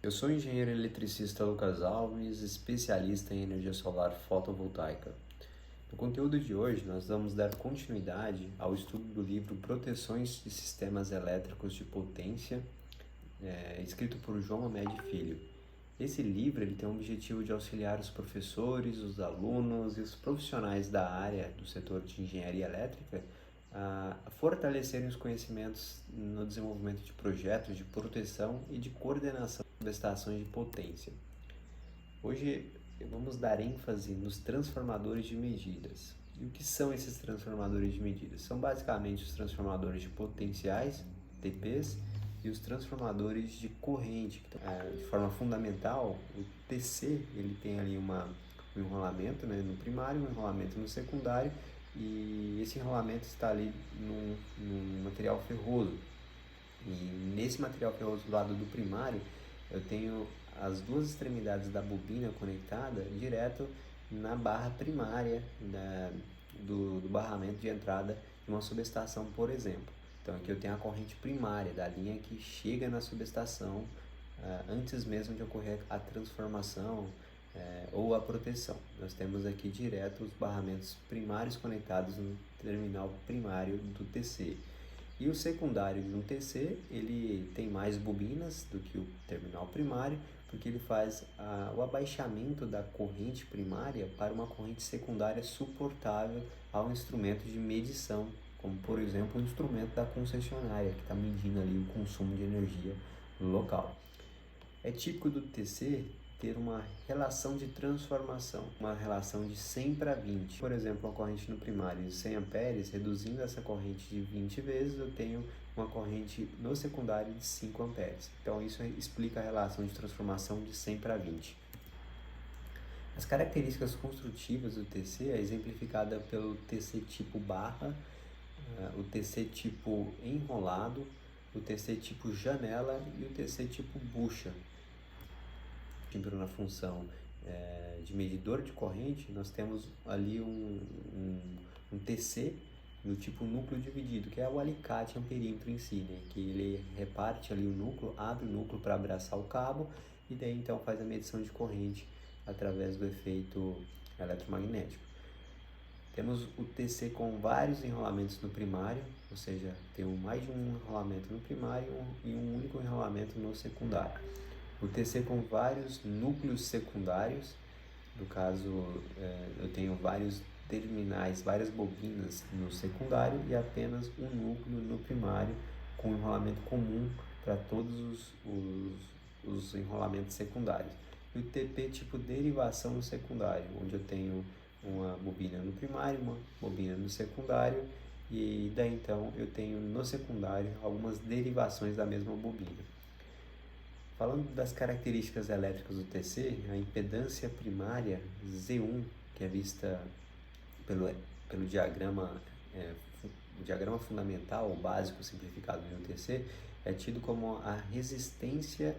Eu sou o engenheiro eletricista Lucas Alves, especialista em energia solar fotovoltaica. No conteúdo de hoje, nós vamos dar continuidade ao estudo do livro Proteções de Sistemas Elétricos de Potência, escrito por João Amédio Filho. Esse livro ele tem o objetivo de auxiliar os professores, os alunos e os profissionais da área do setor de engenharia elétrica a fortalecerem os conhecimentos no desenvolvimento de projetos de proteção e de coordenação de estações de potência. Hoje vamos dar ênfase nos transformadores de medidas. E o que são esses transformadores de medidas? São basicamente os transformadores de potenciais, TPs, e os transformadores de corrente. De forma fundamental, o TC ele tem ali um enrolamento, né, no primário, um enrolamento no secundário, e esse enrolamento está ali num material ferroso. E nesse material ferroso do lado do primário, eu tenho as duas extremidades da bobina conectada direto na barra primária do barramento de entrada de uma subestação, por exemplo. Então aqui eu tenho a corrente primária da linha que chega na subestação antes mesmo de ocorrer a transformação ou a proteção. Nós temos aqui direto os barramentos primários conectados no terminal primário do TC. E o secundário de um TC, ele tem mais bobinas do que o terminal primário, porque ele faz o abaixamento da corrente primária para uma corrente secundária suportável ao instrumento de medição, como por exemplo o instrumento da concessionária, que está medindo ali o consumo de energia local. É típico do TC ter uma relação de transformação, uma relação de 100 para 20. Por exemplo, uma corrente no primário de 100 amperes, reduzindo essa corrente de 20 vezes, eu tenho uma corrente no secundário de 5 amperes. Então isso explica a relação de transformação de 100 para 20. As características construtivas do TC é exemplificada pelo TC tipo barra, o TC tipo enrolado, o TC tipo janela e o TC tipo bucha. Na função de medidor de corrente, nós temos ali um TC do tipo núcleo dividido, que é o alicate amperímetro em si, né? Que ele reparte ali o núcleo, abre o núcleo para abraçar o cabo e daí então faz a medição de corrente através do efeito eletromagnético. Temos o TC com vários enrolamentos no primário, ou seja, temos mais de um enrolamento no primário e um único enrolamento no secundário. O TC com vários núcleos secundários, no caso eu tenho vários terminais, várias bobinas no secundário e apenas um núcleo no primário com enrolamento comum para todos os enrolamentos secundários. E o TP tipo derivação no secundário, onde eu tenho uma bobina no primário, uma bobina no secundário e daí então eu tenho no secundário algumas derivações da mesma bobina. Falando das características elétricas do TC, a impedância primária Z1, que é vista pelo diagrama fundamental ou básico simplificado de um TC, é tido como a resistência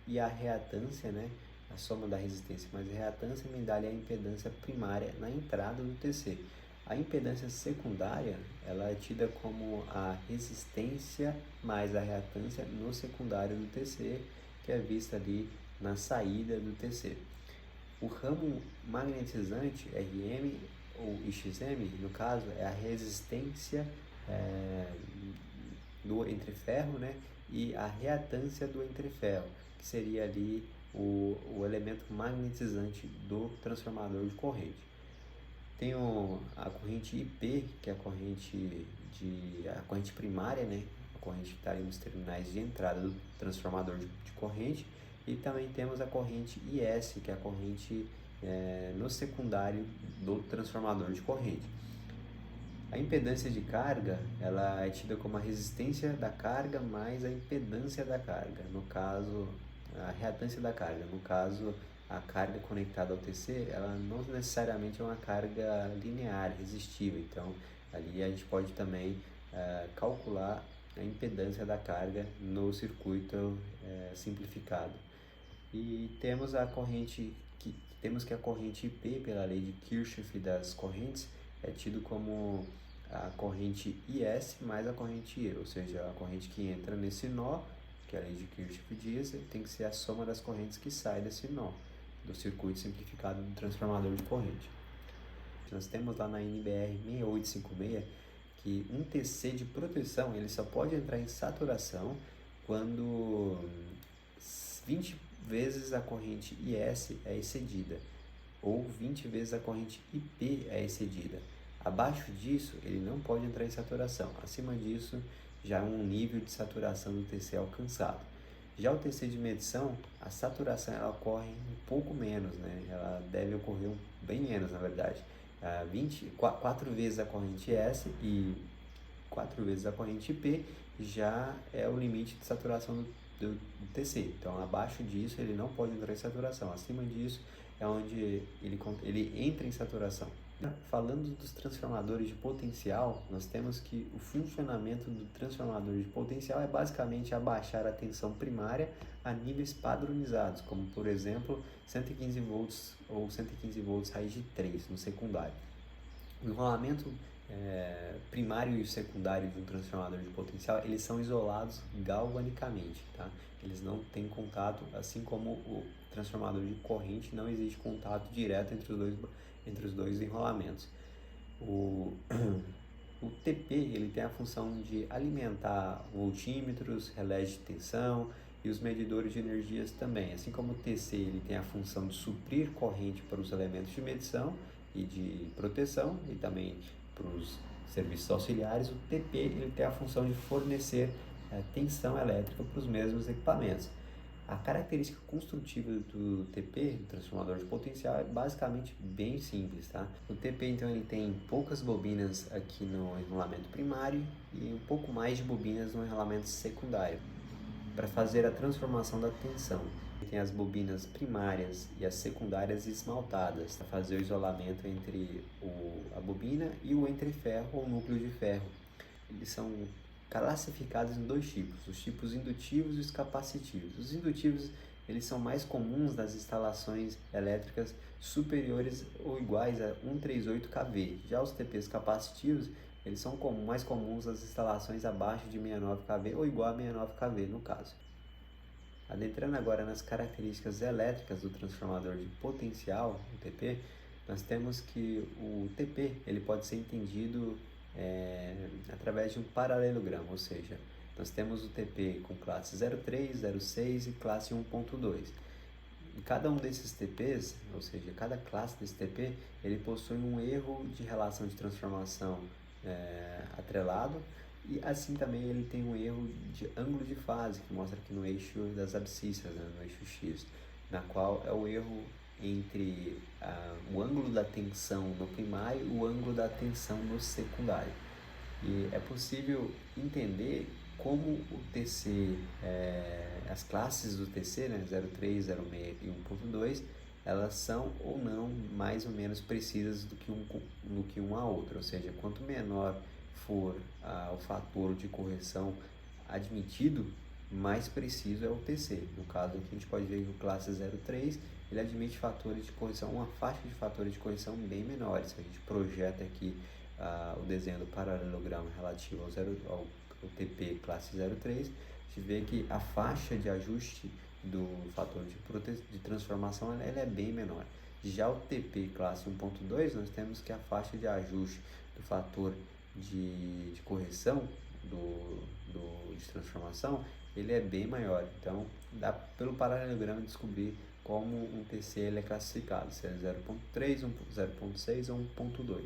e a reatância, né? A soma da resistência mais a reatância me dá ali a impedância primária na entrada do TC. A impedância secundária, ela é tida como a resistência mais a reatância no secundário do TC, que é vista ali na saída do TC. O ramo magnetizante, RM ou IXM, no caso, é a resistência do entreferro, né, e a reatância do entreferro, que seria ali o elemento magnetizante do transformador de corrente. Tenho a corrente IP, que é a corrente primária, né? A corrente que está ali nos terminais de entrada do transformador de corrente. E também temos a corrente IS, que é a corrente no secundário do transformador de corrente. A impedância de carga, ela é tida como a resistência da carga mais a impedância da carga, no caso, a reatância da carga, no caso, a carga conectada ao TC, ela não necessariamente é uma carga linear, resistiva, então ali a gente pode também calcular a impedância da carga no circuito simplificado. E temos a corrente IP, pela lei de Kirchhoff das correntes, é tido como a corrente IS mais a corrente E, ou seja, a corrente que entra nesse nó, que que a lei de Kirchhoff diz, tem que ser a soma das correntes que sai desse nó, do circuito simplificado do transformador de corrente. Nós temos lá na NBR 6856 que um TC de proteção ele só pode entrar em saturação quando 20 vezes a corrente IS é excedida ou 20 vezes a corrente IP é excedida. Abaixo disso, ele não pode entrar em saturação. Acima disso, já é um nível de saturação do TC alcançado. Já o TC de medição, a saturação ela ocorre um pouco menos, né? Ela deve ocorrer bem menos, na verdade. 4 vezes a corrente S e 4 vezes a corrente IP já é o limite de saturação do TC. Então, abaixo disso, ele não pode entrar em saturação. Acima disso, é onde ele entra em saturação. Falando dos transformadores de potencial, nós temos que o funcionamento do transformador de potencial é basicamente abaixar a tensão primária a níveis padronizados, como por exemplo 115 volts ou 115 volts raiz de 3 no secundário. O enrolamento primário e secundário de um transformador de potencial, eles são isolados galvanicamente, tá? Eles não têm contato, assim como o transformador de corrente não existe contato direto entre os dois enrolamentos. O TP ele tem a função de alimentar voltímetros, relés de tensão e os medidores de energias também. Assim como o TC ele tem a função de suprir corrente para os elementos de medição e de proteção e também para os serviços auxiliares, o TP ele tem a função de fornecer tensão elétrica para os mesmos equipamentos. A característica construtiva do TP, do transformador de potencial, é basicamente bem simples, tá? O TP, então, ele tem poucas bobinas aqui no enrolamento primário e um pouco mais de bobinas no enrolamento secundário, para fazer a transformação da tensão. Ele tem as bobinas primárias e as secundárias esmaltadas, para fazer o isolamento entre a bobina e o entreferro ou núcleo de ferro. Eles são classificados em dois tipos, os tipos indutivos e os capacitivos. Os indutivos eles são mais comuns nas instalações elétricas superiores ou iguais a 138 kV. Já os TPs capacitivos eles são mais comuns nas instalações abaixo de 69 kV ou igual a 69 kV no caso. Adentrando agora nas características elétricas do transformador de potencial, o TP, nós temos que o TP ele pode ser entendido através de um paralelogramo, ou seja, nós temos o TP com classe 03, 06 e classe 1.2. E cada um desses TPs, ou seja, cada classe desse TP, ele possui um erro de relação de transformação atrelado e assim também ele tem um erro de ângulo de fase, que mostra aqui no eixo das abscissas, né, no eixo X, na qual é o erro entre o ângulo da tensão no primário e o ângulo da tensão no secundário. E é possível entender como o TC, as classes do TC, né, 03, 06 e 1.2, elas são ou não mais ou menos precisas do que uma a outra, ou seja, quanto menor for o fator de correção admitido, mais preciso é o TC. No caso aqui a gente pode ver que o classe 03 ele admite fatores de correção, uma faixa de fatores de correção bem menores. Se a gente projeta aqui o desenho do paralelogramo relativo ao TP classe 03, a gente vê que a faixa de ajuste do fator de transformação ela é bem menor. Já o TP classe 1.2, nós temos que a faixa de ajuste do fator de correção de transformação ele é bem maior. Então dá pelo paralelogramo descobrir como um TC ele é classificado, se é 0.3, 0.6 ou 1.2.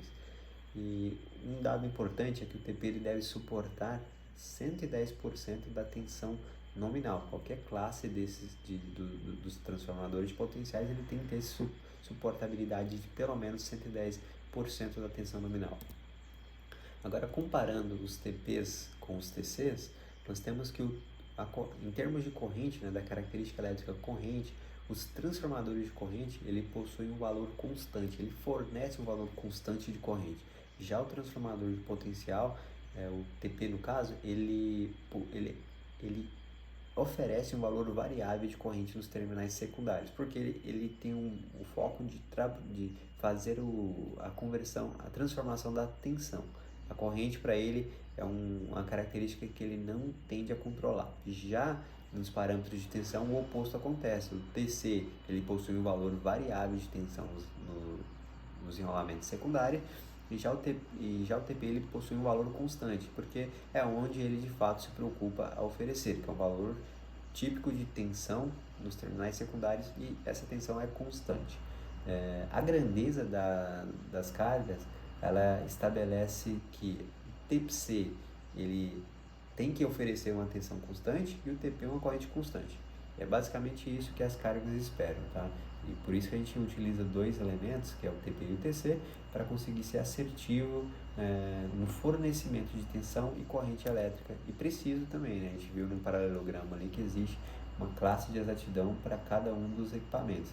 E um dado importante é que o TP ele deve suportar 110% da tensão nominal. Qualquer classe dos transformadores de potenciais ele tem que ter suportabilidade de pelo menos 110% da tensão nominal. Agora, comparando os TPs com os TCs, nós temos que em termos de corrente, né, da característica elétrica corrente, os transformadores de corrente ele possui um valor constante, ele fornece um valor constante de corrente. Já o transformador de potencial, o TP no caso, ele oferece um valor variável de corrente nos terminais secundários, porque ele tem o foco de fazer a conversão, a transformação da tensão. A corrente para ele é uma característica que ele não tende a controlar. Já nos parâmetros de tensão, o oposto acontece. O TC ele possui um valor variável de tensão nos enrolamentos secundários, e já o TP ele possui um valor constante, porque é onde ele de fato se preocupa a oferecer, que é um valor típico de tensão nos terminais secundários, e essa tensão é constante. A grandeza das cargas, ela estabelece que o TPC ele tem que oferecer uma tensão constante e o TP uma corrente constante. É basicamente isso que as cargas esperam, tá? E por isso que a gente utiliza dois elementos, que é o TP e o TC, para conseguir ser assertivo no fornecimento de tensão e corrente elétrica, e preciso também, né? A gente viu no paralelograma ali que existe uma classe de exatidão para cada um dos equipamentos.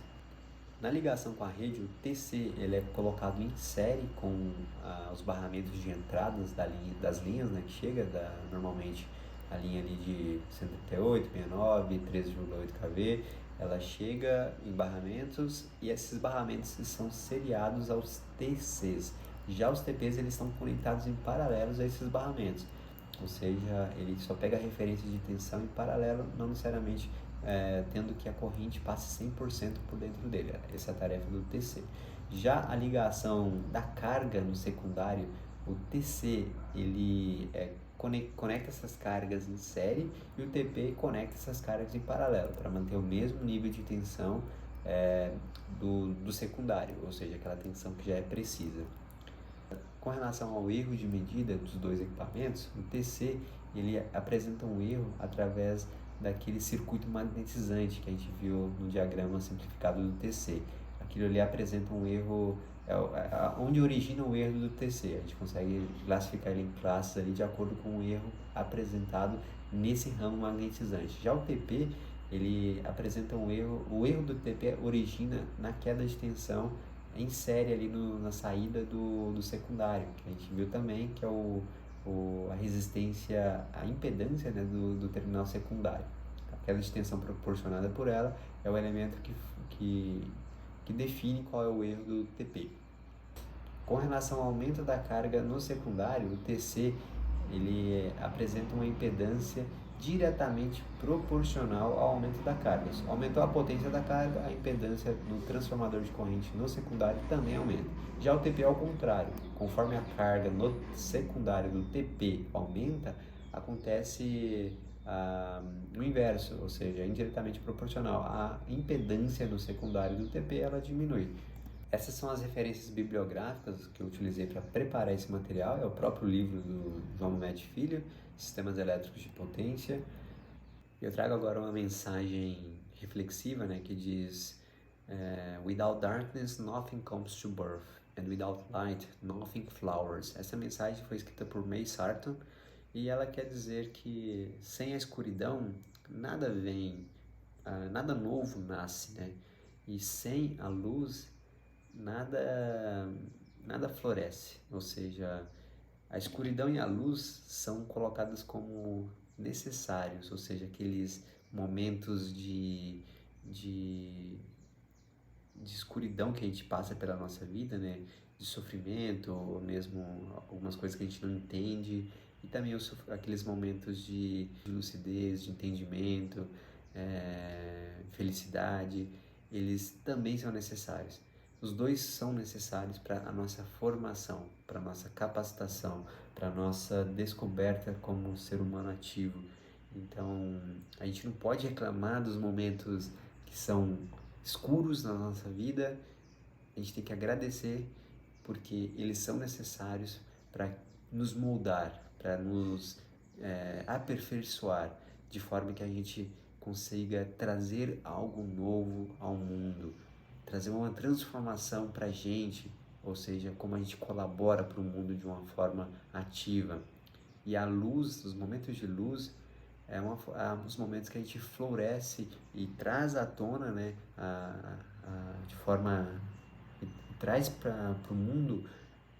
Na ligação com a rede, o TC ele é colocado em série com os barramentos de entradas das linhas, né, que chega normalmente a linha ali de 138, 69, 13,8 kV, ela chega em barramentos, e esses barramentos são seriados aos TCs. Já os TPs eles estão conectados em paralelos a esses barramentos, ou seja, ele só pega a referência de tensão em paralelo, não necessariamente tendo que a corrente passe 100% por dentro dele. Essa é a tarefa do TC. Já a ligação da carga no secundário, o TC ele conecta essas cargas em série, e o TP conecta essas cargas em paralelo para manter o mesmo nível de tensão do secundário, ou seja, aquela tensão que já é precisa. Com relação ao erro de medida dos dois equipamentos, o TC ele apresenta um erro através daquele circuito magnetizante que a gente viu no diagrama simplificado do TC. Aquilo ali apresenta um erro, onde origina o erro do TC. A gente consegue classificar ele em classes ali de acordo com o erro apresentado nesse ramo magnetizante. Já o TP, ele apresenta um erro, o erro do TP origina na queda de tensão em série ali na saída do secundário, que a gente viu também, que é a resistência, a impedância, né, do terminal secundário. A queda de tensão proporcionada por ela é o elemento que define qual é o erro do TP. Com relação ao aumento da carga no secundário, o TC ele apresenta uma impedância diretamente proporcional ao aumento da carga. Aumentou a potência da carga, a impedância do transformador de corrente no secundário também aumenta. Já o TP é ao contrário, conforme a carga no secundário do TP aumenta, acontece o inverso, ou seja, indiretamente proporcional. A impedância no secundário do TP ela diminui. Essas são as referências bibliográficas que eu utilizei para preparar esse material. É o próprio livro do João Mete Filho, Sistemas Elétricos de Potência. Eu trago agora uma mensagem reflexiva, né, que diz: Without darkness, nothing comes to birth, and without light, nothing flowers. Essa mensagem foi escrita por May Sarton, e ela quer dizer que sem a escuridão, nada vem, nada novo nasce, né? E sem a luz, nada floresce, ou seja, a escuridão e a luz são colocadas como necessários, ou seja, aqueles momentos de escuridão que a gente passa pela nossa vida, né, de sofrimento, ou mesmo algumas coisas que a gente não entende, e também aqueles momentos de lucidez, de entendimento, felicidade, eles também são necessários. Os dois são necessários para a nossa formação, para a nossa capacitação, para a nossa descoberta como um ser humano ativo. Então, a gente não pode reclamar dos momentos que são escuros na nossa vida. A gente tem que agradecer, porque eles são necessários para nos moldar, para nos aperfeiçoar, de forma que a gente consiga trazer algo novo ao mundo, trazer uma transformação para a gente, ou seja, como a gente colabora para o mundo de uma forma ativa. E a luz, os momentos de luz, os momentos que a gente floresce e traz à tona, né, de forma, traz para o mundo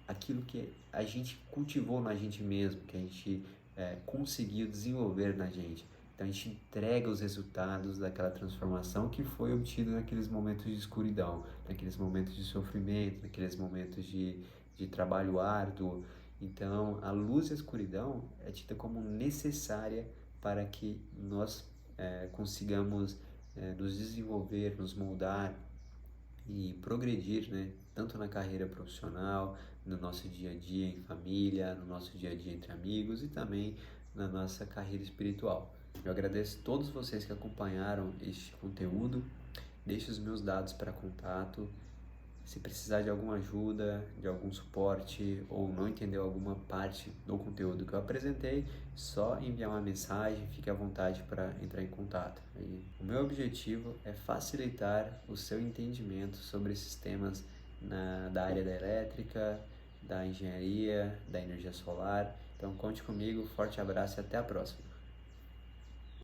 aquilo que a gente cultivou na gente mesmo, que a gente conseguiu desenvolver na gente. Então a gente entrega os resultados daquela transformação que foi obtida naqueles momentos de escuridão, naqueles momentos de sofrimento, naqueles momentos de trabalho árduo. Então a luz e a escuridão é tida como necessária para que nós consigamos nos desenvolver, nos moldar e progredir, né? Tanto na carreira profissional, no nosso dia a dia em família, no nosso dia a dia entre amigos e também na nossa carreira espiritual. Eu agradeço a todos vocês que acompanharam este conteúdo. Deixe os meus dados para contato. Se precisar de alguma ajuda, de algum suporte ou não entendeu alguma parte do conteúdo que eu apresentei, só enviar uma mensagem, fique à vontade para entrar em contato. E o meu objetivo é facilitar o seu entendimento sobre esses temas da área da elétrica, da engenharia, da energia solar. Então conte comigo, forte abraço e até a próxima.